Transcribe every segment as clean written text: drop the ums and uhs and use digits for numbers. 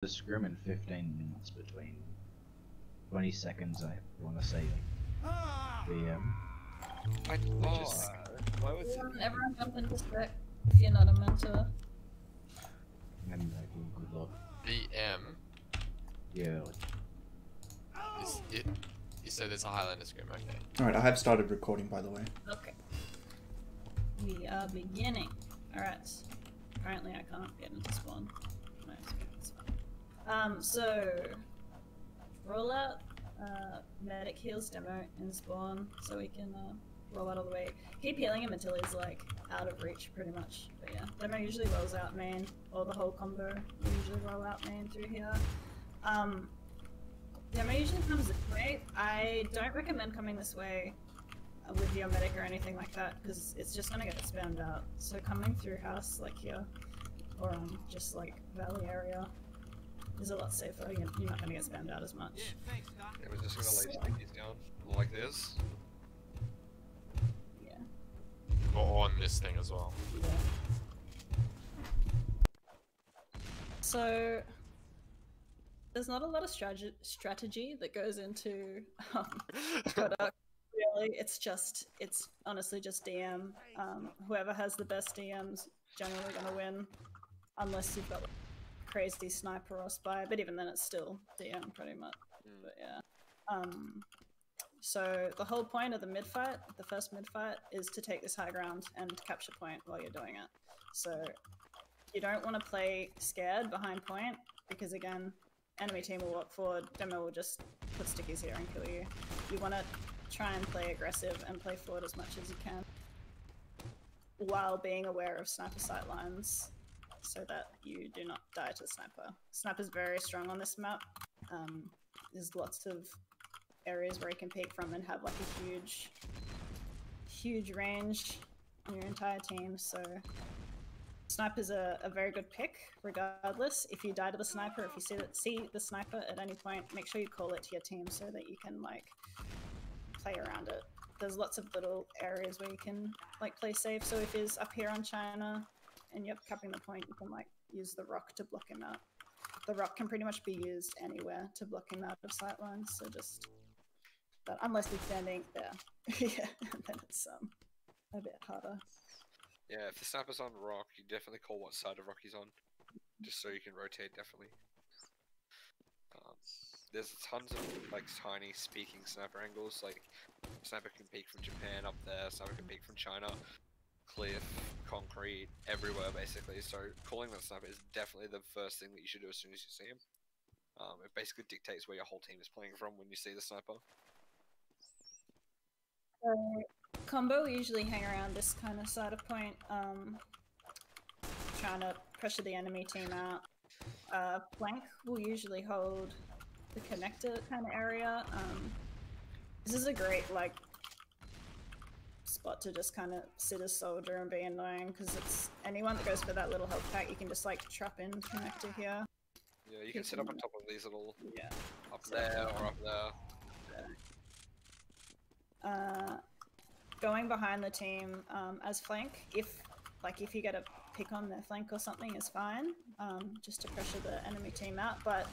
The scrim in 15 minutes between 20 seconds, I want to say. VM. Why was it? Everyone jump into spec if you're not a mentor. And good luck. BM. Yeah. You said it's a Highlander scrim, okay. Alright, I have started recording, by the way. Okay. We are beginning. Alright. Apparently I can't get into spawn. No, it's fine. So rollout, medic heals demo in spawn, so we can roll out all the way. Keep healing him until he's like out of reach pretty much. But yeah, demo usually rolls out main, or the whole combo will usually roll out main through here. Demo usually comes this way. I don't recommend coming this way with your medic or anything like that, because it's just gonna get spammed out. So coming through house like here, or just like valley area, is a lot safer. You're not gonna get spammed out as much. Yeah, we're just gonna lay stickies down like this. Yeah. Or on this thing as well. Yeah. So there's not a lot of strategy that goes into product. Really, it's honestly just DM. Whoever has the best DM's generally gonna win, unless you've got like, crazy sniper or spy. But even then, it's still DM pretty much. But yeah. So the whole point of the midfight, the first midfight, is to take this high ground and capture point while you're doing it. So you don't want to play scared behind point, because again, enemy team will walk forward, demo will just put stickies here and kill you. You want to try and play aggressive and play forward as much as you can, while being aware of sniper sight lines, so that you do not die to the sniper. Sniper's very strong on this map. There's lots of areas where you can peek from and have like a huge range on your entire team, so sniper's a very good pick regardless. If you die to the sniper, if you see the sniper at any point, make sure you call it to your team so that you can like play around it. There's lots of little areas where you can like play safe, so if he's up here on China and you're capping the point, you can like use the rock to block him out. The rock can pretty much be used anywhere to block him out of sight lines, so just, but unless he's standing there, yeah, then it's a bit harder. Yeah, if the sniper's on rock, you definitely call what side of rock he's on, just so you can rotate, definitely. There's tons of like tiny speaking sniper angles, like sniper can peek from Japan up there, sniper can peek from China, cliff, concrete, everywhere basically, so calling that sniper is definitely the first thing that you should do as soon as you see him. It basically dictates where your whole team is playing from when you see the sniper. Combo will usually hang around this kind of side of point, trying to pressure the enemy team out. Flank will usually hold the connector kind of area. This is a great like spot to just kind of sit as soldier and be annoying, because it's anyone that goes for that little health pack, you can just like trap in connector here. Yeah, you can sit up on top of these little, yeah, up there or up there. Going behind the team as flank, if you get a pick on their flank or something, is fine, just to pressure the enemy team out. But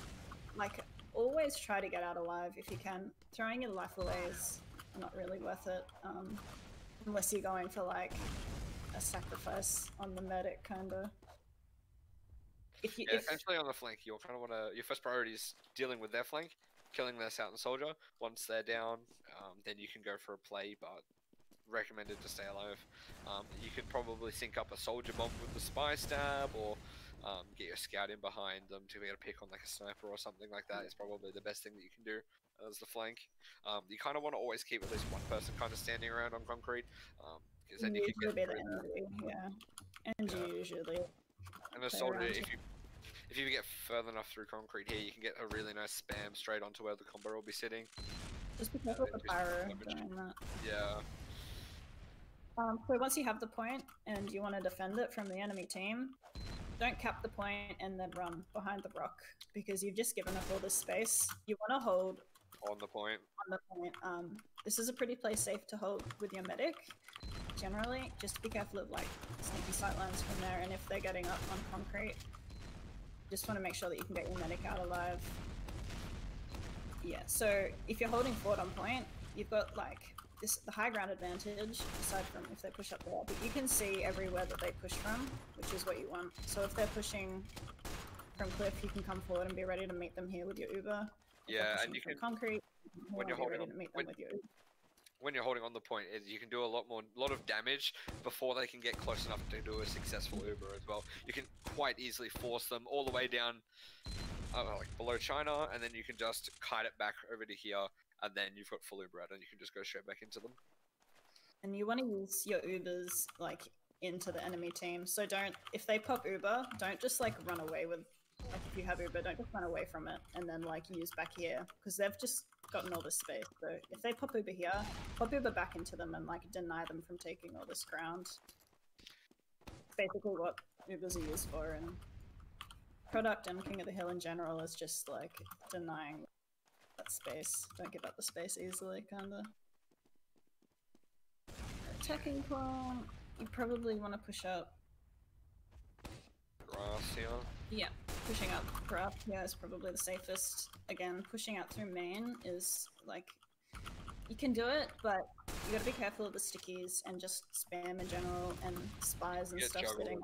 like, always try to get out alive if you can. Throwing your life away is not really worth it, unless you're going for like a sacrifice on the medic, kinda. Essentially on the flank, you'll kind of want to. Your first priority is dealing with their flank, killing their Southern soldier. Once they're down, then you can go for a play, but recommended to stay alive. You could probably sync up a soldier bomb with the spy stab, or get your scout in behind them to be able to pick on like a sniper or something like that. Is probably the best thing that you can do as the flank. You kind of want to always keep at least one person kind of standing around on concrete, because then you can get through that. Yeah, and usually. And a soldier, if you get further enough through concrete here, you can get a really nice spam straight onto where the combo will be sitting. Just be careful with the pyro doing that. Yeah. So once you have the point and you want to defend it from the enemy team, don't cap the point and then run behind the rock, because you've just given up all this space. You want to hold on the point. This is a pretty place safe to hold with your medic. Generally, just be careful of like sneaky sightlines from there, and if they're getting up on concrete, Just want to make sure that you can get your medic out alive. Yeah, so if you're holding forward on point, you've got like the high ground advantage, aside from if they push up there, but you can see everywhere that they push from, which is what you want. So if they're pushing from cliff, you can come forward and be ready to meet them here with your Uber. If Yeah, and you can concrete. when you're holding ready to meet them with your Uber. When you're holding on the point, you can do a lot of damage before they can get close enough to do a successful Uber as well. You can quite easily force them all the way down, like below China, and then you can just kite it back over to here, and then you've got full Uber out, and you can just go straight back into them. And you want to use your Ubers like into the enemy team. So if they pop Uber, don't just like run away with. Like if you have Uber, don't just run away from it and then like use back here, because they've just gotten all this space. So if they pop Uber here, pop Uber back into them and like deny them from taking all this ground. Basically what Ubers are used for, and Product and King of the Hill in general is just like denying that space. Don't give up the space easily, kinda. Attacking prone, you probably want to push up. Grass here. Yeah, pushing up grass here is probably the safest. Again, pushing out through main is like, you can do it, but you gotta be careful of the stickies and just spam in general and spies and stuff sitting.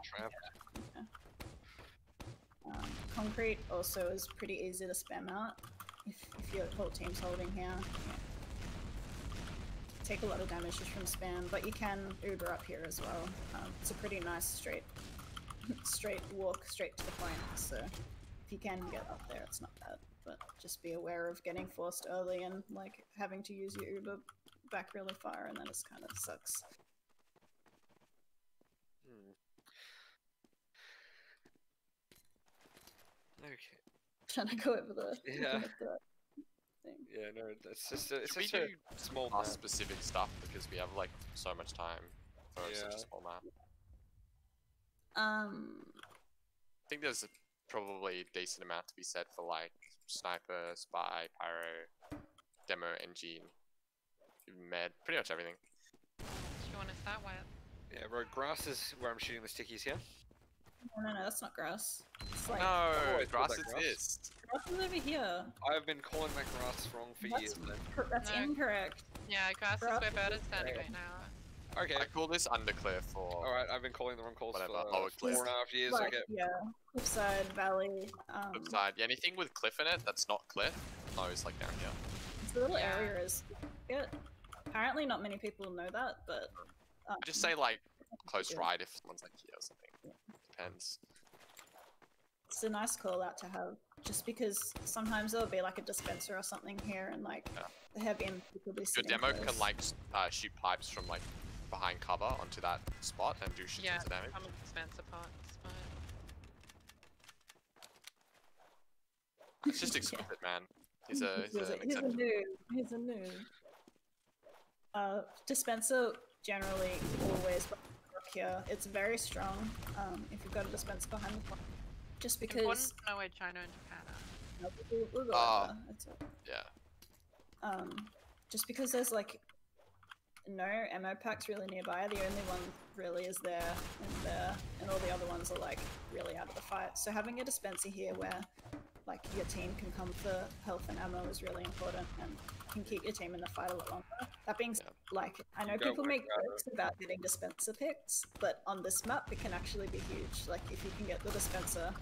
Yeah. Concrete also is pretty easy to spam out if your whole team's holding here. Yeah. Take a lot of damage just from spam, but you can Uber up here as well. It's a pretty nice straight walk straight to the point, so if you can get up there, it's not bad, but just be aware of getting forced early and like having to use your Uber back really far, and then it kind of sucks. Okay. Trying to go over the Yeah. thing. Yeah, no, it's just a small Our map. specific stuff because we have like so much time for such Yeah. a small map. Um, I think there's probably a decent amount to be said for like sniper, spy, pyro, demo, engine, med, pretty much everything. Do you want to start with? Yeah, bro, grass is where I'm shooting the stickies here. no, that's not grass. It's like, No, always grass called that grass. exists. grass is over here. I've been calling that grass wrong for years. Then. That's No. incorrect. Yeah, grass is Grass where is Bird is standing okay. right now. Okay, I call this underclear for alright, I've been calling the wrong calls whatever, for lower cliff. 4.5 years, Like, okay. yeah, cliffside, valley. Upside. Yeah, anything with cliff in it that's not cliff, no, it's like down here. The little Yeah. area is. Apparently, not many people know that, but. Just say like close Yeah. right if someone's like here or something. Depends. It's a nice call out to have, just because sometimes there'll be like a dispenser or something here, and like Yeah. the heavy people be Your sitting demo close. can like shoot pipes from like behind cover onto that spot and do shit Yeah, tons of damage. I'm a dispenser pot. It's fine. It's just exquisite, man. He's a He's a exception. noob. He's a noob. Dispenser generally always work here. It's very strong. If you've got a dispenser behind the point, just because. Important to know where China and Japan are. We'll go Oh. over. It's okay. Yeah. Just because there's like no ammo packs really nearby, the only one really is there, and all the other ones are like really out of the fight. So having a dispenser here where like your team can come for health and ammo is really important, and can keep your team in the fight a lot longer. That being said, like I know Go people with make that. jokes about getting dispenser picks, but on this map it can actually be huge. Like if you can get the dispenser,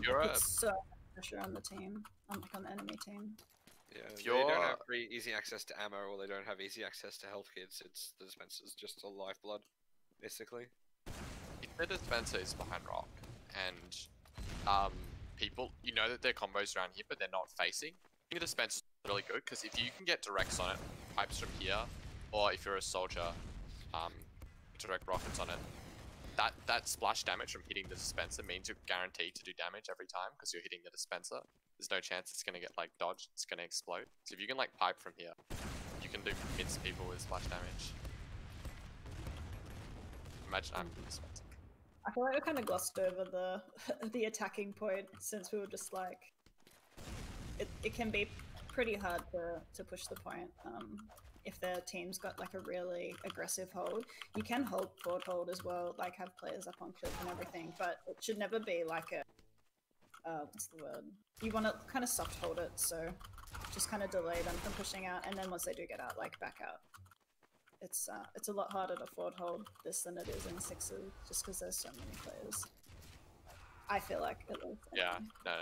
You're it puts so much pressure on the team, on the enemy team. Yeah, If they don't you're- have free easy access to ammo, or they don't have easy access to health kits. It's the dispenser's just a lifeblood, basically. If the dispenser is behind rock and people, you know that their combos around here, but they're not facing, I think the dispenser is really good because if you can get directs on it, pipes from here, or if you're a soldier, direct rockets on it, that splash damage from hitting the dispenser means you're guaranteed to do damage every time because you're hitting the dispenser. There's no chance it's gonna get like dodged, it's gonna explode. So if you can like pipe from here, you can do mince people with splash damage. Imagine I'm the dispenser. I feel like we kind of glossed over the attacking point, since we were just like, it can be pretty hard to push the point if their team's got like a really aggressive hold. You can forward hold as well, like have players up on cliff and everything, but it should never be like what's the word? You want to kind of soft hold it, so just kind of delay them from pushing out, and then once they do get out, like back out. It's a lot harder to forward hold this than it is in sixes, just because there's so many players. I feel like at least. Yeah, no.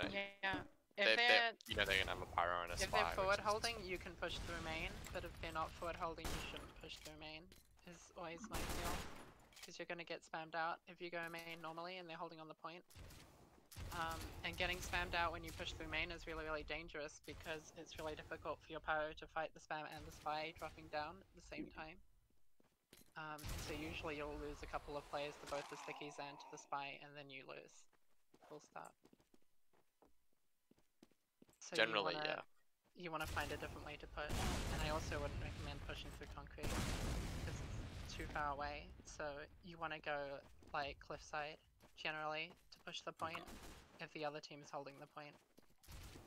Yeah. If You know they're gonna have a pyro and a if spy. they're forward holding, you can push through main, but if they're not forward holding, you shouldn't push through main. Is always my feel, because you're gonna get spammed out if you go main normally and they're holding on the point. And getting spammed out when you push through main is really, really dangerous because it's really difficult for your pyro to fight the spam and the spy dropping down at the same time. So usually you'll lose a couple of players to both the stickies and to the spy, and then you lose. Full stop. So Generally, you want to find a different way to push, and I also wouldn't recommend pushing through concrete because it's too far away. So you want to go like cliffside generally to push the point if the other team is holding the point.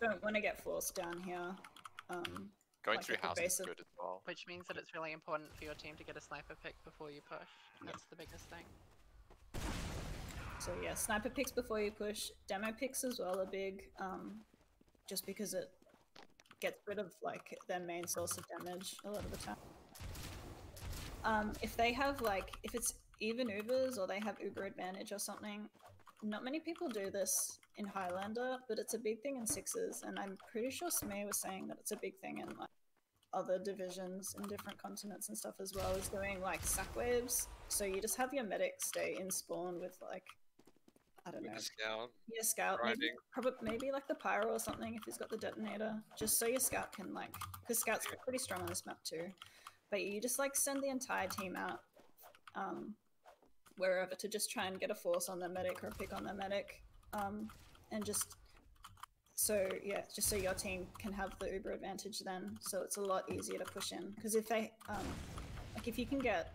Don't want to get forced down here. Going like through at the house base is of- good as well. Which means that it's really important for your team to get a sniper pick before you push. That's the biggest thing. So yeah, sniper picks before you push. Demo picks as well are big, just because it gets rid of like their main source of damage a lot of the time. If they have like, if it's even Ubers or they have Uber advantage or something, not many people do this in Highlander, but it's a big thing in sixes, and I'm pretty sure Smee was saying that it's a big thing in like other divisions in different continents and stuff as well, as doing like sack waves. So you just have your medic stay in spawn with like, I don't know, With the scout. your scout, grinding. maybe like the pyro or something if he's got the detonator, just so your scout can like, because scouts are pretty strong on this map too, but you just like send the entire team out wherever to just try and get a force on their medic or a pick on their medic, and just so yeah, just so your team can have the Uber advantage then, so it's a lot easier to push in, because if they like if you can get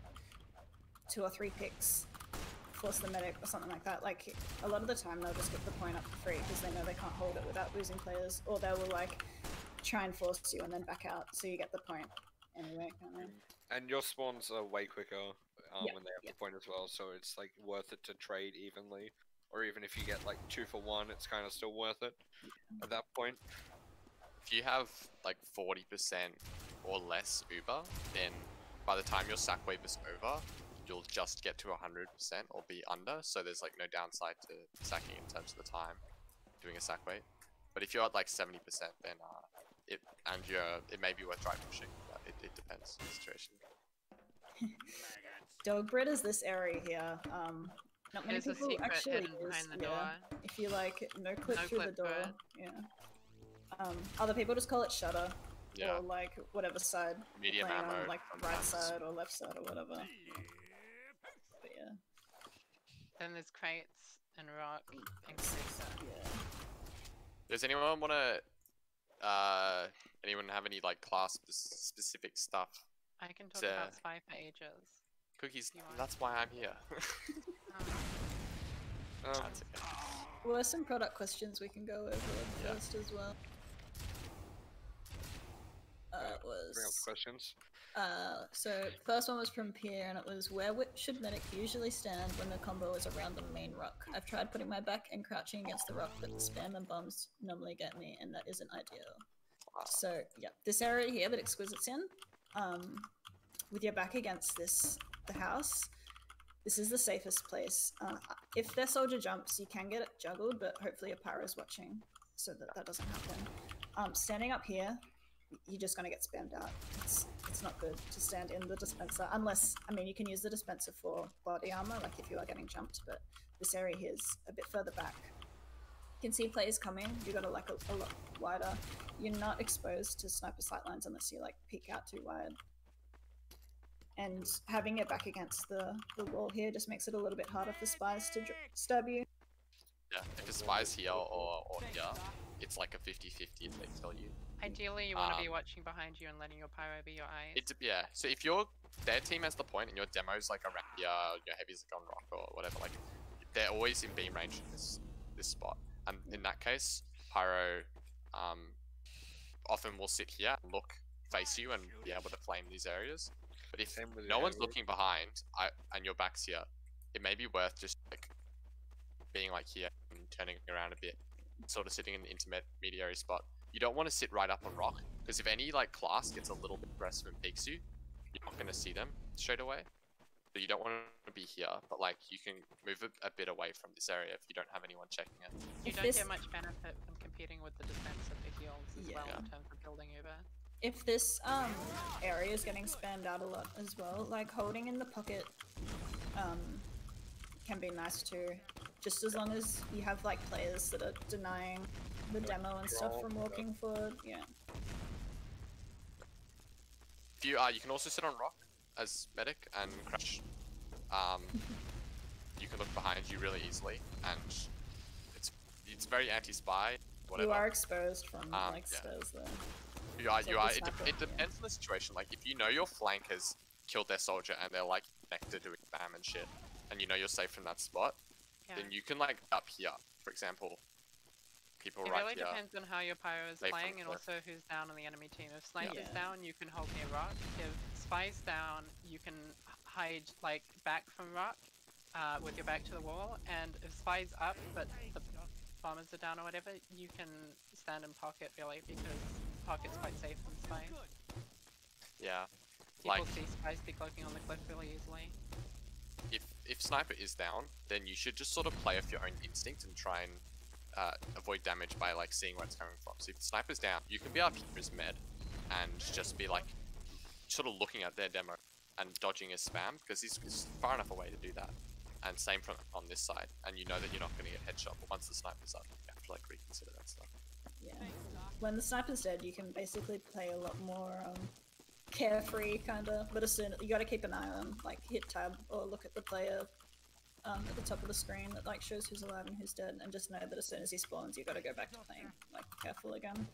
2 or 3 picks, force the medic or something like that, like a lot of the time they'll just get the point up for free because they know they can't hold it without losing players, or they will like try and force you and then back out so you get the point anyway, kind of. And your spawns are way quicker Yeah, when they have the point as well, so it's like worth it to trade evenly. Or even if you get like 2 for 1, it's kind of still worth it at that point. If you have like 40% or less Uber, then by the time your sack wave is over, you'll just get to 100% or be under. So there's like no downside to sacking in terms of the time doing a sack wave. But if you're at like 70%, then it may be worth try pushing. But it depends on the situation. Dog bread is this area here. Not many There's a people secret actually hidden use. behind the Yeah. door. If you like no clip No through clip the door, door. yeah. Other people just call it shutter, Yeah. or like whatever side Medium playing ammo. on, like the right and- side or left side or whatever. But yeah, Then there's crates and rock and crates. yeah. Does anyone want to? Anyone have any like class specific stuff? I can talk So- about spy for ages. Cookies. You want? That's why I'm here. Um, That's okay. Well, there's some product questions we can go over Yeah. first as well. It Bring up the was questions. so first one was from Pierre, and it was where should medic usually stand when the combo is around the main rock? I've tried putting my back and crouching against the rock, but the spam and bombs normally get me, and that isn't ideal. So yeah, this area here that Exquisite's in, with your back against the house, this is the safest place. If their soldier jumps, you can get it juggled, but hopefully a pyro's watching so that doesn't happen. Standing up here, you're just gonna get spammed out. It's not good to stand in the dispenser, unless, I mean, you can use the dispenser for body armor, like if you are getting jumped, but this area here is a bit further back. You can see players coming, you gotta like a lot wider. You're not exposed to sniper sightlines unless you like peek out too wide. And having it back against the wall here just makes it a little bit harder for spies to stab you. Yeah, if it's spies here or here, it's like a 50-50 if they kill you. Ideally, you want to be watching behind you and letting your pyro be your eyes. Yeah, so if their team has the point and your demo's like around here, your heavy's like on rock or whatever, like they're always in beam range in this spot. And in that case, pyro often will sit here and face you and be able to flame these areas. But if Same with no the one's heavy. looking behind and your back's here, it may be worth just like being like here and turning around a bit sort of sitting in the intermediary spot, you don't want to sit right up on rock, because if any like class gets a little bit aggressive and peeks you, you're not going to see them straight away. So you don't want to be here, but like you can move a bit away from this area if you don't have anyone checking it. You If don't this- get much benefit from competing with the dispenser for heals as Yeah. well in terms of building over. If this area is getting spammed out a lot as well, like holding in the pocket can be nice too. Just as long as you have like players that are denying the demo and stuff from walking forward. Yeah. If you you can also sit on rock as medic and crash. You can look behind you really easily, and it's very anti-spy. Whatever. You are exposed from like yeah. stairs though. You are. It's You like are. the It, sniper, it depends on the situation. Like if you know your flank has killed their soldier and they're like connected doing spam and shit, and you know you're safe from that spot, Yeah. then you can like up here, for example. People It right really here. depends on how your pyro is Lay from playing and cliff. also who's down on the enemy team. If sniper's Yeah. down, you can hold near rock. If spy's down, you can hide like back from rock with your back to the wall. And if spy's up but the bombers are down or whatever, you can stand in pocket really because pocket's quite safe from spy. Yeah. People Like see spies decloaking on the cliff really easily. if sniper is down, then you should just sort of play off your own instinct and try and avoid damage by like seeing where it's coming from. So if the sniper's down, you can be up here as med and just be like sort of looking at their demo and dodging his spam because he's far enough away to do that. And same from on this side, and you know that you're not going to get headshot. But once the sniper's up, you have to like reconsider that stuff. Yeah. When the sniper's dead, you can basically play a lot more carefree kinda. But as soon you gotta keep an eye on like hit tab or look at the player at the top of the screen that like shows who's alive and who's dead, and just know that as soon as he spawns, you gotta go back to playing like careful again.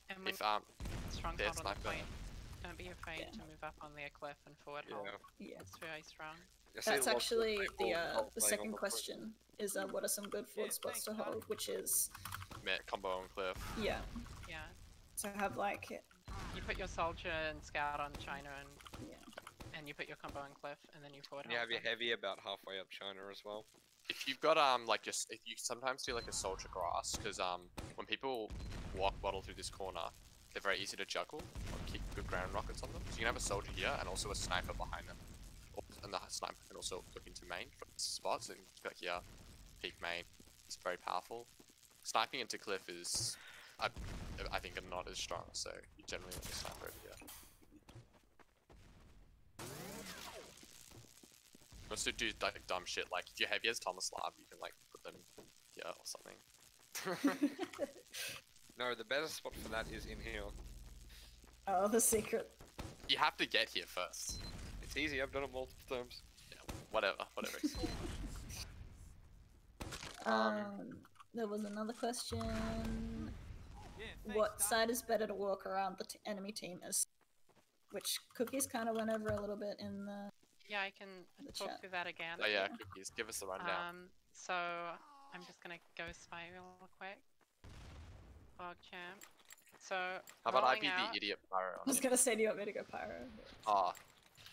And when If stronghold their on the sniper- point, don't be afraid Yeah. to move up on their cliff and forward hold. Yeah. It's very strong. I see That's lots of actually people the role-playing on second the question is what are some good forward spots to hold, which is Met combo on cliff. yeah. Yeah. So have like You put your soldier and scout on China yeah. and you put your combo on cliff and then you forward And you have hold your heavy about halfway up China as well. If you've got like if you sometimes do like a soldier grass, because when people waddle through this corner, they're very easy to juggle or keep good ground rockets on them. So you can have a soldier here and also a sniper behind them, and the sniper can also look into main from spots and like here, peek main. It's very powerful. Sniping into cliff is, I think, are not as strong. So you generally want a sniper over here. Also do like dumb shit, like if you're heavy as Thomas Lab, you can like put them here or something. No, the better spot for that is in here. Oh, the secret. You have to get here first. It's easy, I've done it multiple times. Yeah, whatever. There was another question. What side is better to walk around the enemy team as? Which Cookies kind of went over a little bit in the. Yeah, I can The talk chat. through that again. Oh yeah, Cookies, give us the rundown. So I'm just gonna go spy real quick. Bog champ. So How about I rolling be out, the idiot pyro? I was gonna say, do you want me to go pyro? Oh,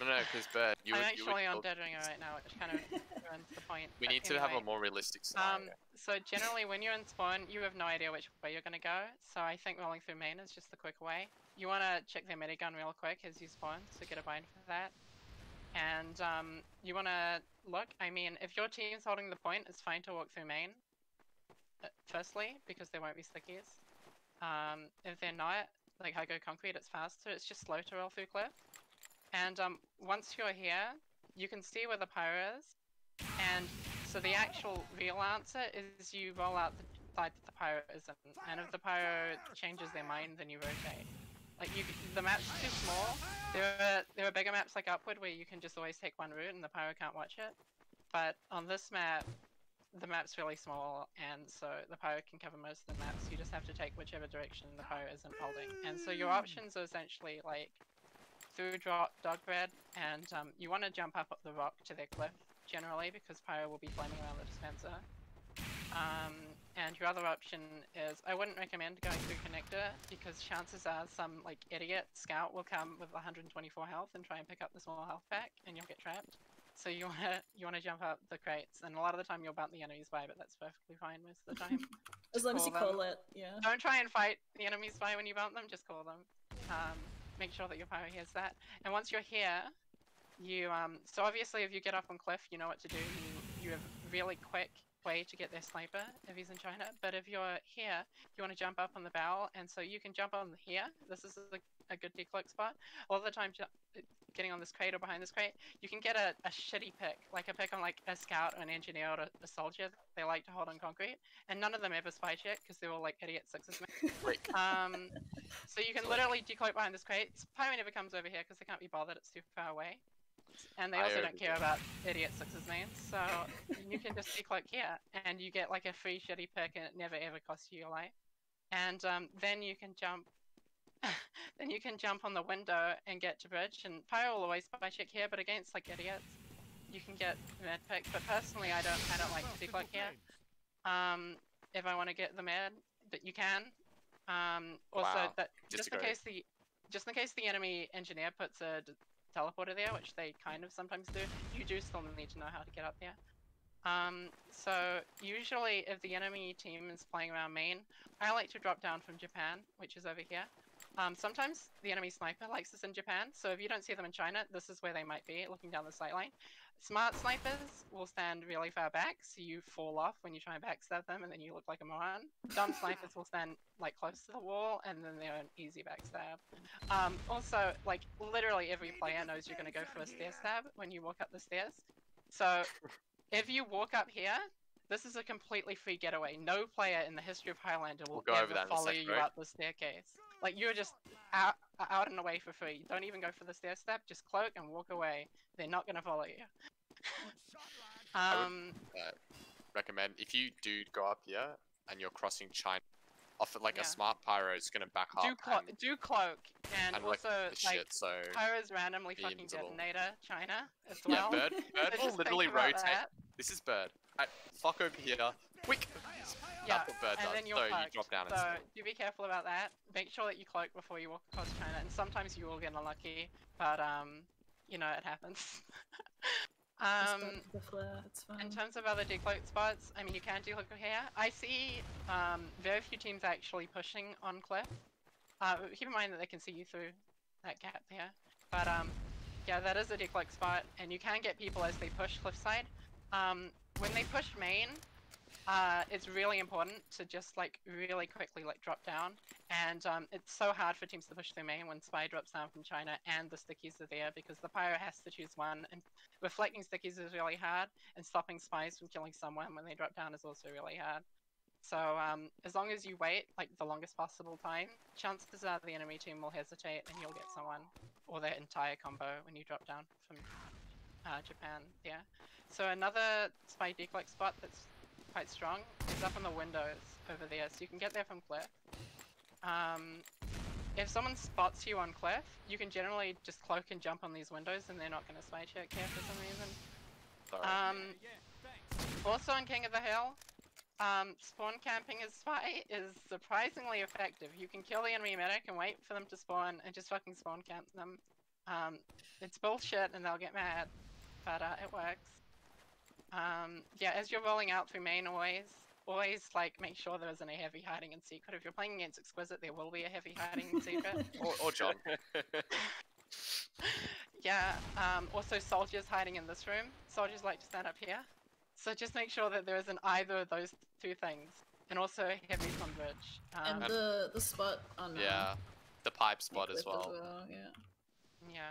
no, because Bird, you I'm would actually on kill- Dead Ringer right now, which kind of ruins the point. We but need to have a anyway. more realistic scenario. So generally when you're in spawn, you have no idea which way you're gonna go. So I think rolling through main is just the quick way. You wanna check their minigun real quick as you spawn, so get a bind for that. And you wanna look, I mean, if your team's holding the point, it's fine to walk through main. Firstly, because there won't be slickies. If they're not, like I go concrete, it's faster, it's just slow to roll through cliff. And once you're here, you can see where the pyro is. And so the actual real answer is you roll out the side that the pyro isn't. And if the pyro changes their mind, then you rotate. Like the map's too small. There are bigger maps like Upward where you can just always take one route and the pyro can't watch it. But on this map, the map's really small, and so the pyro can cover most of the map. So you just have to take whichever direction the pyro isn't holding. And so your options are essentially like through dog bread, and you want to jump up the rock to their cliff generally because pyro will be flaming around the dispenser. And your other option is, I wouldn't recommend going through connector because chances are some like idiot scout will come with 124 health and try and pick up the small health pack, and you'll get trapped. So you wanna jump up the crates, and a lot of the time you'll bump the enemies by, but that's perfectly fine most of the time. As long as you call them. call it, yeah. Don't try and fight the enemy's spy when you bump them, just call them. Make sure that your pyro hears that. And once you're here, you so obviously if you get up on cliff, you know what to do. You have a really quick way to get their sniper if he's in China. But if you're here, you want to jump up on the barrel, and so you can jump on here. This is a good decloak spot. A lot of the time, getting on this crate or behind this crate, you can get a shitty pick, like a pick on like a scout or an engineer or a soldier. They like to hold on concrete, and none of them ever spy check because they're all like idiot sixes. So you can literally decloak behind this crate. Pyro never comes over here because they can't be bothered. It's too far away. And they also don't care about idiot sixes mains, so you can just decloak here, and you get like a free shitty pick, and it never ever costs you your life. And then you can jump, then you can jump on the window and get to bridge. And Pyro will always spy check here, but against like idiots, you can get med pick. But personally, I don't like to decloak here. If I want to get the med, but you can. Also, that just in case the enemy engineer puts a teleporter there, which they kind of sometimes do, you do still need to know how to get up there. So usually if the enemy team is playing around main, I like to drop down from Japan, which is over here. Sometimes the enemy sniper likes us in Japan, so if you don't see them in China, this is where they might be, looking down the sight line. Smart snipers will stand really far back, so you fall off when you try and backstab them, and then you look like a moron. Dumb snipers will stand like close to the wall, and then they're an easy backstab. Also, like literally every player knows you're going to go for a stair stab when you walk up the stairs. So if you walk up here, this is a completely free getaway. No player in the history of Highlander will ever follow you up the staircase. Like you're just out and away for free. Don't even go for the stair step. Just cloak and walk away. They're not going to follow you. I would recommend if you do go up here and you're crossing China, offer like a smart pyro is going to back up. Do cloak and also like so pyro's randomly fucking detonator China as well. Yeah, bird will literally rotate. This is bird. Fuck over here. Quick. Yeah, that's what bird does. then you're so cloaked. You drop down. So do be careful about that. Make sure that you cloak before you walk across China, and sometimes you will get unlucky, but you know it happens. The flare, it's fine. In terms of other decloak spots, I mean you can decloak here. I see very few teams actually pushing on cliff. Keep in mind that they can see you through that gap there. But yeah, that is a decloak spot, and you can get people as they push cliffside. When they push main, it's really important to just like really quickly like drop down, and it's so hard for teams to push through main when spy drops down from China and the stickies are there, because the pyro has to choose one, and reflecting stickies is really hard, and stopping spies from killing someone when they drop down is also really hard. So as long as you wait like the longest possible time, chances are the enemy team will hesitate and you'll get someone, or their entire combo when you drop down from Japan. Yeah. So another spy decloak spot that's quite strong is up on the windows over there, so you can get there from cliff. If someone spots you on cliff, you can generally just cloak and jump on these windows, and they're not going to spy check here for some reason. Also on King of the Hill, spawn camping as spy is surprisingly effective. You can kill the enemy medic and wait for them to spawn and just fucking spawn camp them. It's bullshit and they'll get mad, but it works. Yeah, as you're rolling out through main, always like make sure there isn't a heavy hiding in secret. If you're playing against Exquisite, there will be a heavy hiding in secret. or John. Yeah, also soldiers hiding in this room. Soldiers like to stand up here. So just make sure that there isn't either of those two things. And also heavies on bridge. And the spot on the pipe spot as well. Yeah.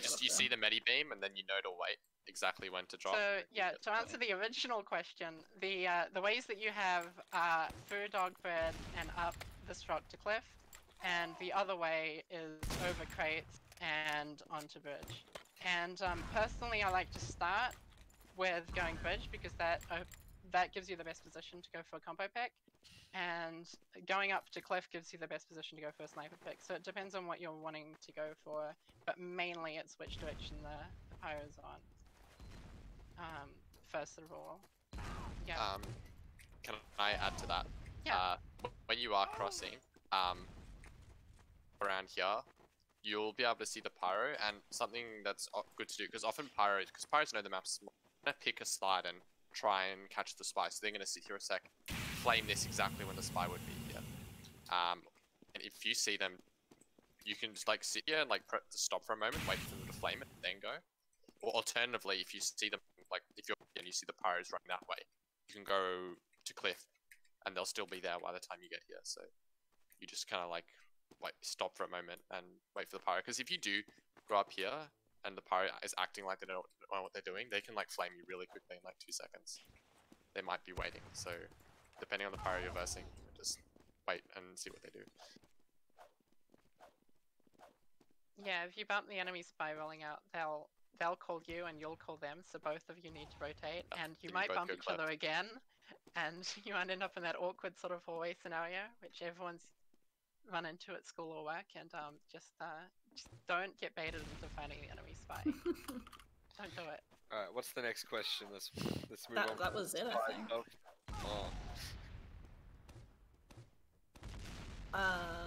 Just you see the medi beam and then you know to wait exactly when to drop. So yeah, to answer the original question, the ways that you have are through dog bread and up this rock to cliff, and the other way is over crates and onto bridge. And personally, I like to start with going bridge because that gives you the best position to go for a combo pick, and going up to cliff gives you the best position to go for a sniper pick. So it depends on what you're wanting to go for, but mainly it's which direction the pyro's on. First of all, yeah. Can I add to that? Yeah. When you are crossing, around here, you'll be able to see the pyro, and something that's good to do, because often pyros know the map's small. They're gonna pick a slide and try and catch the spy, so they're gonna sit here a sec, flame this exactly when the spy would be here. And if you see them, you can just like sit here and like stop for a moment, wait for them to flame it, then go. Or alternatively, if you see them, like if you're and you see the pyros running that way, you can go to cliff, and they'll still be there by the time you get here. So you just kind of like stop for a moment and wait for the pyro. Because if you do go up here and the pyro is acting like they don't know what they're doing, they can like flame you really quickly in like 2 seconds. They might be waiting. So depending on the pyro you're versing, just wait and see what they do. Yeah, if you bump the enemy spy rolling out, they'll call you and you'll call them, so both of you need to rotate, and you might bump each other again, and you might end up in that awkward sort of hallway scenario, which everyone's run into at school or work, and just don't get baited into finding the enemy spy. Don't do it. Alright, what's the next question? Let's move on. That was it, I think.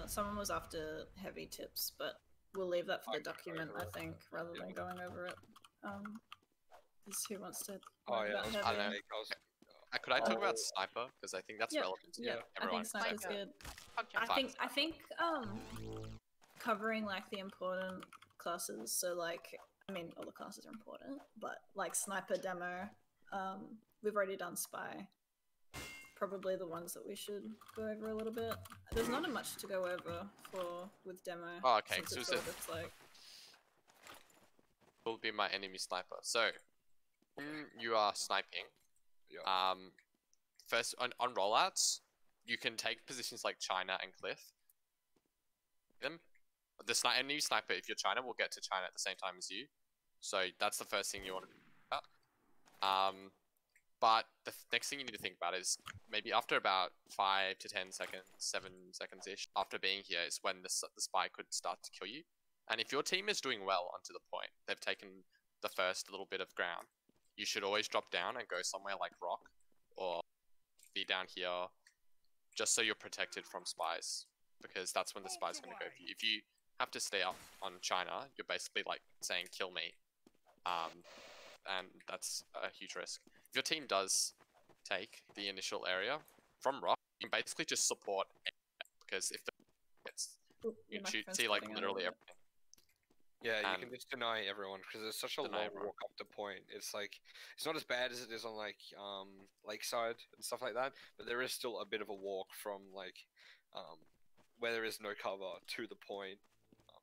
Someone was after heavy tips, but we'll leave that for the document, I think, rather than going over it. Who wants to? Oh yeah, I don't know. Could I talk about sniper, because I think that's relevant to everyone. I think sniper's good. I think covering like the important classes. So like, I mean, all the classes are important, but like sniper demo, we've already done spy. Probably the ones that we should go over a little bit. There's not much to go over with demo. Oh, okay. So it's like will be my enemy sniper. So when you are sniping, first on rollouts, you can take positions like China and Cliff. The enemy sniper, if you're China, will get to China at the same time as you. So that's the first thing you want to think about. But the next thing you need to think about is maybe after about 5 to 10 seconds, 7 seconds-ish, after being here is when the spy could start to kill you. And if your team is doing well onto the point, they've taken the first little bit of ground, you should always drop down and go somewhere like rock or be down here just so you're protected from spies, because that's when the spy's going to go for you. If you have to stay up on China, you're basically like saying kill me, and that's a huge risk. If your team does take the initial area from rock, you can basically just support because if you can see like literally everything. Yeah, you can just deny everyone because there's such a long walk up to point. It's like it's not as bad as it is on like Lakeside and stuff like that, but there is still a bit of a walk from like where there is no cover to the point.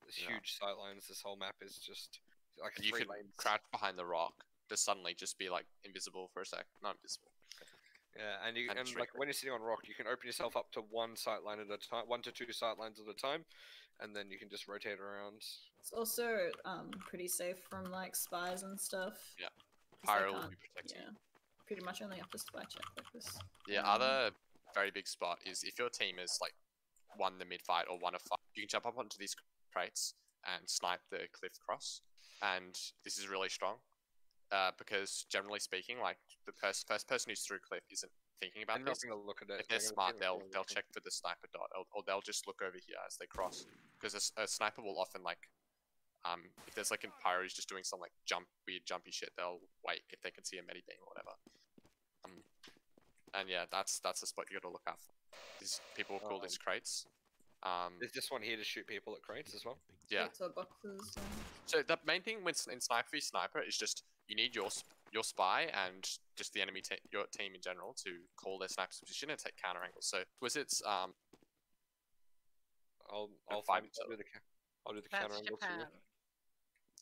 There's huge sightlines. This whole map is just like you could crouch behind the rock, just suddenly just be like invisible for a sec. Not invisible. Yeah, and like when you're sitting on rock, you can open yourself up to one sightline at a time, 1 to 2 sightlines at a time, and then you can just rotate around. It's also pretty safe from like spies and stuff. Yeah, pyro will be protecting. Yeah, pretty much only have to spy check like this. Yeah, other very big spot is if your team is like won the mid fight or won a fight, you can jump up onto these crates and snipe the cliff cross, and this is really strong. Because generally speaking, like the first person who's through cliff isn't thinking about this. Look at it. If they're smart, they'll check for the sniper dot, or they'll just look over here as they cross. Because a sniper will often like, if there's like a pyro who's just doing some like weird jumpy shit, they'll wait if they can see a medibeam or whatever. And yeah, that's the spot you got to look out for. These people call these crates. There's this one here to shoot people at crates as well. Yeah. Boxes. So the main thing in sniper v sniper is just you need your spy and just the enemy your team in general to call their sniper's position and take counter angles. So Wizards, I'll do the counter angles.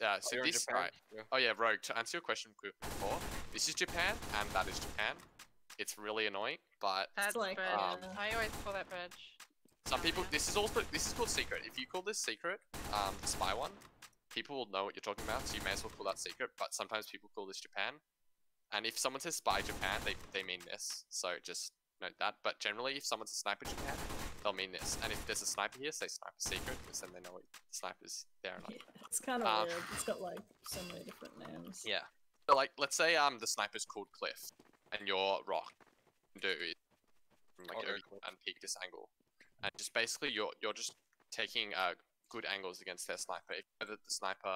Yeah, so this right. Yeah. Oh yeah, Rogue. To answer your question before, this is Japan and that is Japan. It's really annoying, but that's like I always call that badge. Some people. This is called secret. If you call this secret, the spy one, people will know what you're talking about, so you may as well call that secret. But sometimes people call this Japan, and if someone says spy Japan, they mean this. So just note that. But generally, if someone says sniper Japan, they'll mean this. And if there's a sniper here, say sniper secret, because then they know what the sniper's there. Yeah, it's kind of weird. It's got like so many different names. Yeah. So like, let's say the sniper's called Cliff, and your rock do is like and peek this angle. And just basically, you're just taking good angles against their sniper. If you know that the sniper,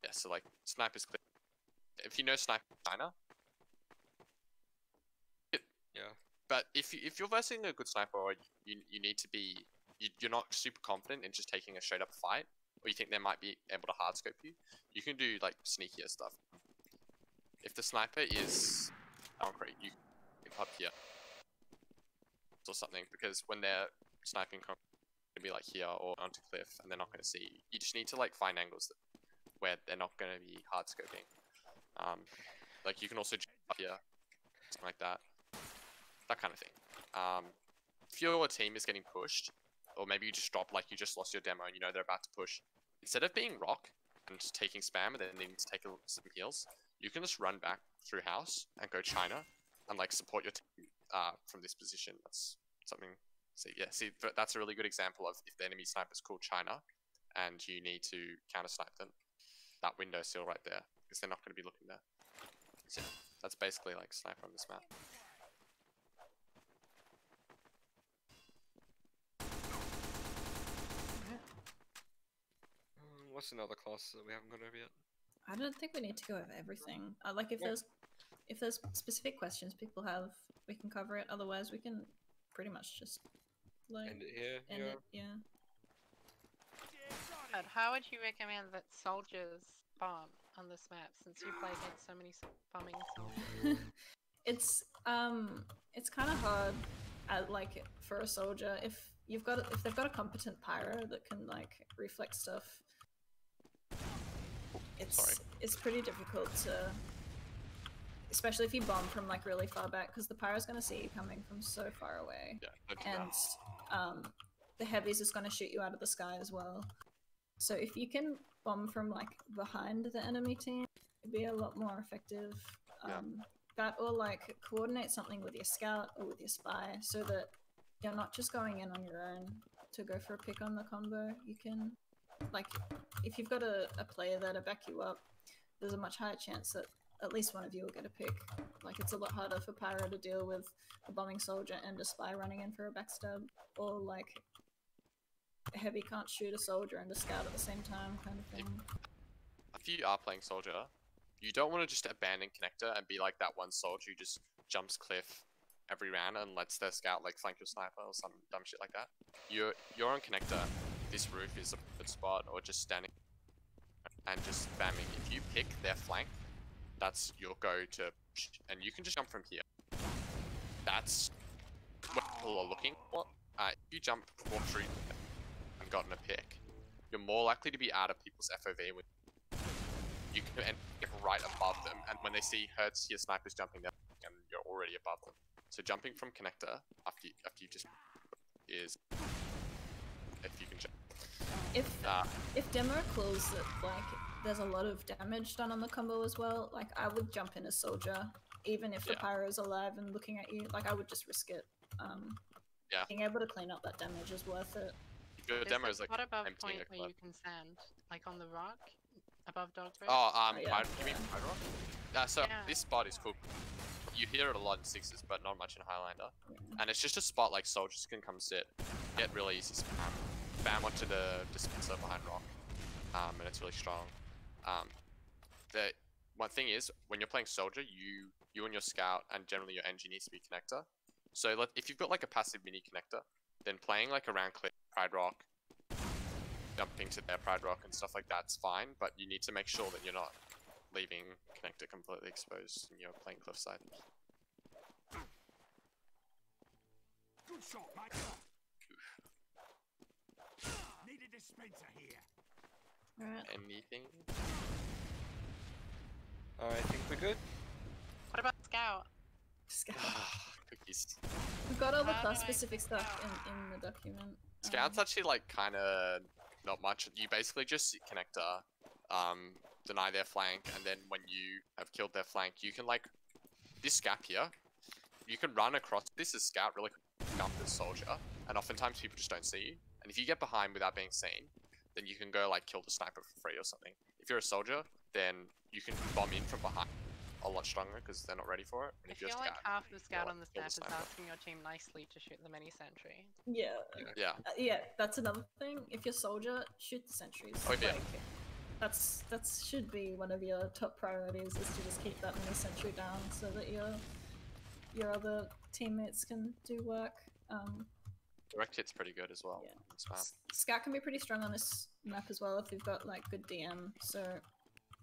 so like sniper's clear. If you know sniper China, But if you're versing a good sniper, or you need to be, you're not super confident in just taking a straight up fight, or you think they might be able to hardscope you, you can do like sneakier stuff. If the sniper is concrete, you can up here or something, because when they're sniping concrete, it'll be like here or onto cliff, and they're not going to see you. You just need to like find angles where they're not going to be hardscoping. Like you can also jump up here, something like that. That kind of thing. If your team is getting pushed, or maybe you just drop, like you just lost your demo and you know they're about to push, instead of being rock and just taking spam and then needing to take some heals, you can just run back through house and go China and like support your team from this position. That's something. See, yeah, see, that's a really good example of if the enemy sniper is called China and you need to counter snipe them. That window's still right there because they're not going to be looking there. So that's basically like sniper on this map. What's another class that we haven't gone over yet? I don't think we need to go over everything. Like if there's specific questions people have, we can cover it. Otherwise, we can pretty much just like End it here. end it. Yeah. But how would you recommend that soldiers bomb on this map, since you play against so many bombing soldiers? It's kind of hard, like for a soldier, if they've got a competent pyro that can like reflect stuff. It's pretty difficult to, especially if you bomb from like really far back, because the pyro's going to see you coming from so far away. Yeah, and the heavy's just going to shoot you out of the sky as well. So if you can bomb from like behind the enemy team, it'd be a lot more effective. That, or like coordinate something with your scout or with your spy, so that you're not just going in on your own to go for a pick on the combo. You can, like, if you've got a player there to back you up, there's a much higher chance that at least one of you will get a pick. Like, it's a lot harder for pyro to deal with a bombing soldier and a spy running in for a backstab, or like a heavy can't shoot a soldier and a scout at the same time, kind of thing. If you are playing soldier, you don't want to just abandon connector and be like that one soldier who just jumps cliff every round and lets their scout like flank your sniper or some dumb shit like that. You're on connector. This roof is a good spot, or just standing and just spamming. If you pick their flank, that's your go to, and you can just jump from here. That's what people are looking for. If you walk through and gotten a pick, you're more likely to be out of people's FOV when you can end up right above them, and when they see herds here snipers jumping down, and you're already above them. So jumping from connector after you just is, if you can jump. If demo calls that like there's a lot of damage done on the combo as well, like I would jump in as soldier, even if the pyro's alive and looking at you. Like I would just risk it. Being able to clean up that damage is worth it. Your demo is like what above emptying point a where you can stand, like on the rock above dog bridge? You mean Pyro Rock? So this spot is cool. You hear it a lot in sixes, but not much in Highlander. And it's just a spot like soldiers can come sit, get really easy spam onto the dispencer behind rock, and it's really strong. The one thing is, when you're playing soldier, you and your scout and generally your NG needs to be connector. So if you've got like a passive mini connector, then playing like around cliff, Pride Rock, jumping to their Pride Rock and stuff like that's fine, but you need to make sure that you're not leaving connector completely exposed and you're playing cliffside. Good shot, mate. Need a dispenser here. Alright. Anything? I think we're good. What about scout? Scout. Cookies. We've got all the How class do I specific pick stuff Scout? in the document. Scout's actually like kind of not much. You basically just sit connector, deny their flank, and then when you have killed their flank, you can like this gap here. You can run across. This is scout really quick, jump as soldier, and oftentimes people just don't see you. And if you get behind without being seen, then you can go like kill the sniper for free or something. If you're a soldier, then you can bomb in from behind a lot stronger because they're not ready for it. And I if you're feel a like scout, half the scout you'll on the kill snap the is sniper. asking your team nicely to shoot the mini sentry. Yeah. Yeah. Yeah, that's another thing. If you're soldier, shoot the sentries. Oh, yeah. Like, that should be one of your top priorities, is to just keep that mini sentry down so that your other teammates can do work. Direct hit's pretty good as well. Yeah. On this map. Scout can be pretty strong on this map as well if they've got like good DM, so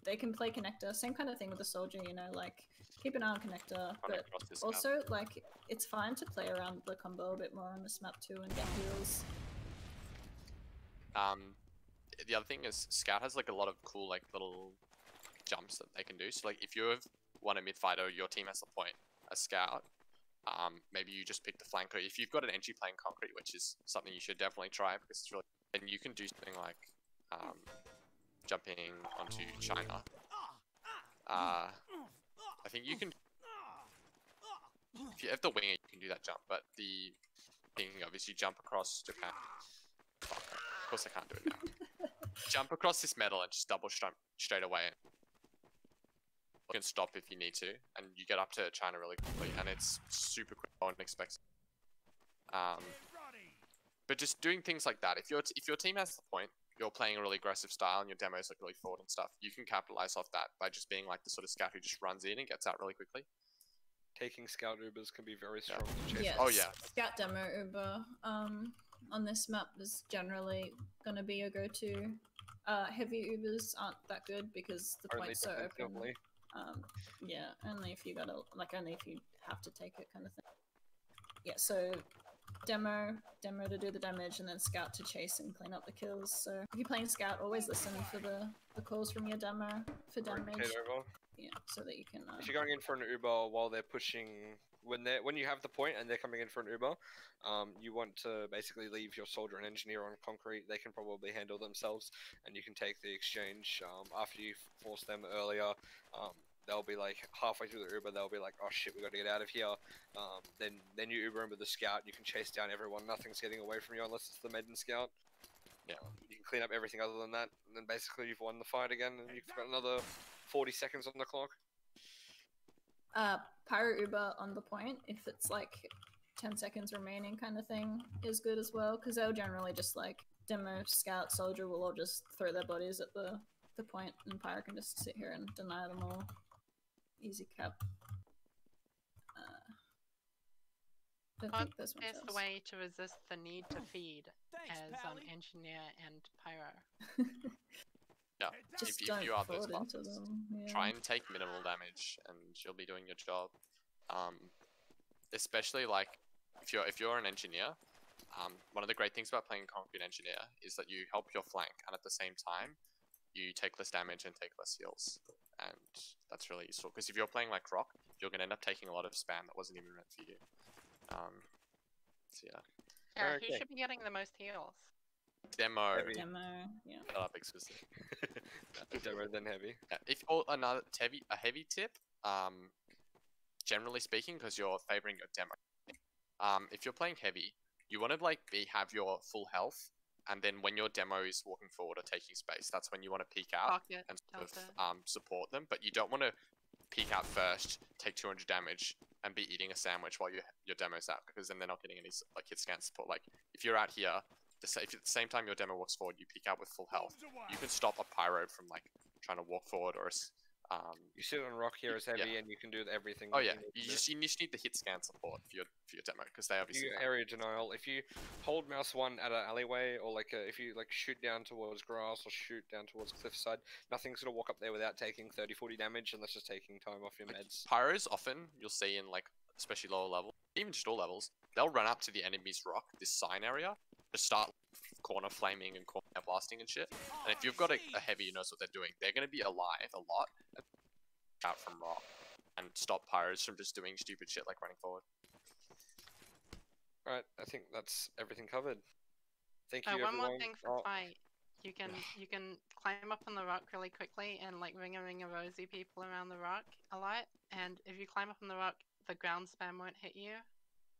they can play connector. Same kind of thing with the soldier, you know, like keep an eye on connector, but across this also like it's fine to play around the combo a bit more on this map too and get heals. The other thing is Scout has like a lot of cool like little jumps that they can do. So like if you have won a mid-fighter, your team has the point, a Scout, maybe you just pick the flanker. If you've got an entry playing concrete, which is something you should definitely try because it's really, and you can do something like jumping onto China. I think you can, if you have the winger, you can do that jump, but the thing of is you jump across Japan. Fuck, of course I can't do it now. Jump across this metal and just double jump straight away. You can stop if you need to, and you get up to China really quickly, and it's super quick. No one expects. But just doing things like that. If your team has the point, you're playing a really aggressive style, and your demos look really forward and stuff. You can capitalize off that by just being like the sort of scout who just runs in and gets out really quickly. Taking scout Ubers can be very strong. Yeah. Oh yeah. Scout demo Uber on this map is generally gonna be a go-to. Heavy Ubers aren't that good because the Only points are open. defensively. Yeah, only if you gotta only if you have to take it kind of thing. Yeah, so demo to do the damage, and then scout to chase and clean up the kills. So if you're playing scout, always listen for the calls from your demo for damage. Rotate over. Yeah, so that you can. If you're going in for an Uber while they're pushing, when you have the point and they're coming in for an Uber, you want to basically leave your soldier and engineer on concrete. They can probably handle themselves, and you can take the exchange. After you force them earlier, they'll be like halfway through the Uber. They'll be like, "Oh shit, we got to get out of here." Then you Uber in with the scout. You can chase down everyone. Nothing's getting away from you unless it's the med and scout. Yeah. You can clean up everything other than that, and then basically you've won the fight again, and you've got another 40 seconds on the clock. Pyro Uber on the point, if it's like 10 seconds remaining kind of thing, is good as well, because they'll generally just like demo, scout, soldier will all just throw their bodies at the point, and Pyro can just sit here and deny them all. Easy cap. What is the way to resist the need to feed as engineer and Pyro? Yeah, Just if don't you are fall those into classes, them. Yeah. try and take minimal damage, and you'll be doing your job. Especially like if you're an engineer, one of the great things about playing concrete engineer is that you help your flank, and at the same time, you take less damage and take less heals, and that's really useful. Because if you're playing like rock, you're gonna end up taking a lot of spam that wasn't even meant for you. So yeah. Yeah, Okay. who should be getting the most heals? Demo. Demo, yeah. Shut up, exclusive. Demo then heavy. Yeah, if a heavy tip, generally speaking, because you're favoring your demo. If you're playing heavy, you want to like have your full health, and then when your demo is walking forward or taking space, that's when you want to peek out Pocket, and sort of support them. But you don't want to peek out first, take 200 damage, and be eating a sandwich while your demo's out, because then they're not getting any like hit scan support. Like if you're out here, if at the same time your demo walks forward, you peek out with full health, you can stop a pyro from like trying to walk forward, or you sit on rock here as heavy, and you can do everything. Oh yeah, you just need the hit scan support for your demo, because they obviously area denial. If you hold mouse 1 at an alleyway, or like if you like shoot down towards grass or shoot down towards cliffside, nothing's gonna walk up there without taking 30-40 damage unless just taking time off your meds. Pyros often you'll see in like especially lower level, even just all levels, they'll run up to the enemy's rock, this sign area, to start corner flaming and corner blasting and shit. And if you've got a heavy who knows what they're doing, they're going to be alive a lot out from rock and stop pyros from just doing stupid shit like running forward. Alright, I think that's everything covered. Thank you, one everyone. more thing for fight. You can climb up on the rock really quickly and like ring a rosy people around the rock a lot. And if you climb up on the rock, the ground spam won't hit you.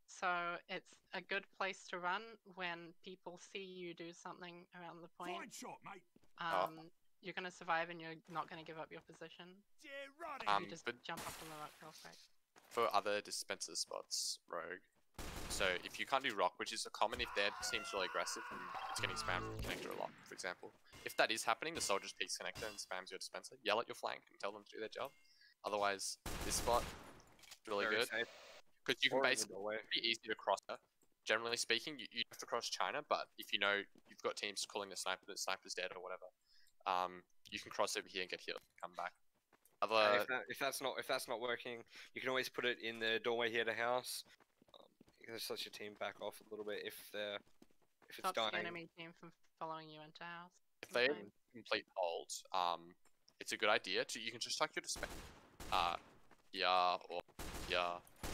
So it's a good place to run when people see you do something around the point. Fine shot, mate. You're gonna survive and you're not gonna give up your position. You just jump up on the rock real quick. For other dispenser spots, rogue. So if you can't do rock, which is a common if their team's really aggressive and it's getting spammed from connector a lot, for example. If that is happening, the soldier peeks connector and spams your dispenser. Yell at your flank and tell them to do their job. Otherwise, this spot really Very good. safe. because you can Or in the basically doorway. be easy to cross her. Generally speaking, you have to cross China, but if you know you've got teams calling the sniper's dead or whatever, you can cross over here and get healed, come back. Other If that's not working, you can always put it in the doorway here to house. You can just let your team back off a little bit if it's Stops dying. the enemy team from following you into house. if they Sometimes. complete hold, it's a good idea to you can just tuck your dispenser here or here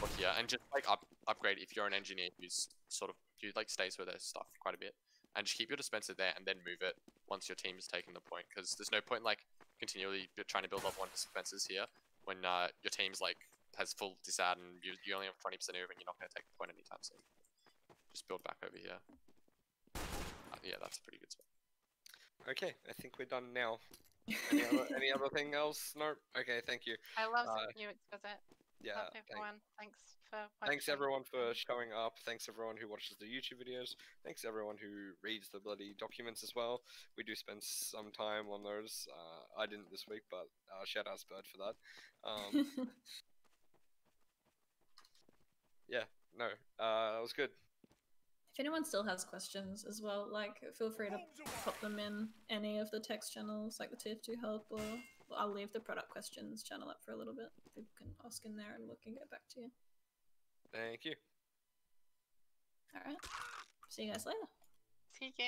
or here, and just like upgrade if you're an engineer who's sort of who like stays with their stuff quite a bit, and just keep your dispenser there and then move it once your team has taken the point, because there's no point like continually trying to build level 1 dispensers here when your team's like has full disad and you only have 20% over and you're not going to take the point anytime soon. Just build back over here. Yeah, that's a pretty good spot. Okay, I think we're done now. Any other thing else? No. Okay, thank you. I love seeing you exquisite. Yeah. Love everyone. Thanks for watching. Thanks everyone for showing up. Thanks everyone who watches the YouTube videos. Thanks everyone who reads the bloody documents as well. We do spend some time on those. I didn't this week, but shout out Bird for that. Yeah, no, that was good. If anyone still has questions as well, like feel free to pop them in any of the text channels, like the TF2 help, or I'll leave the product questions channel up for a little bit. People can ask in there and we can get back to you. Thank you. All right. See you guys later. See you.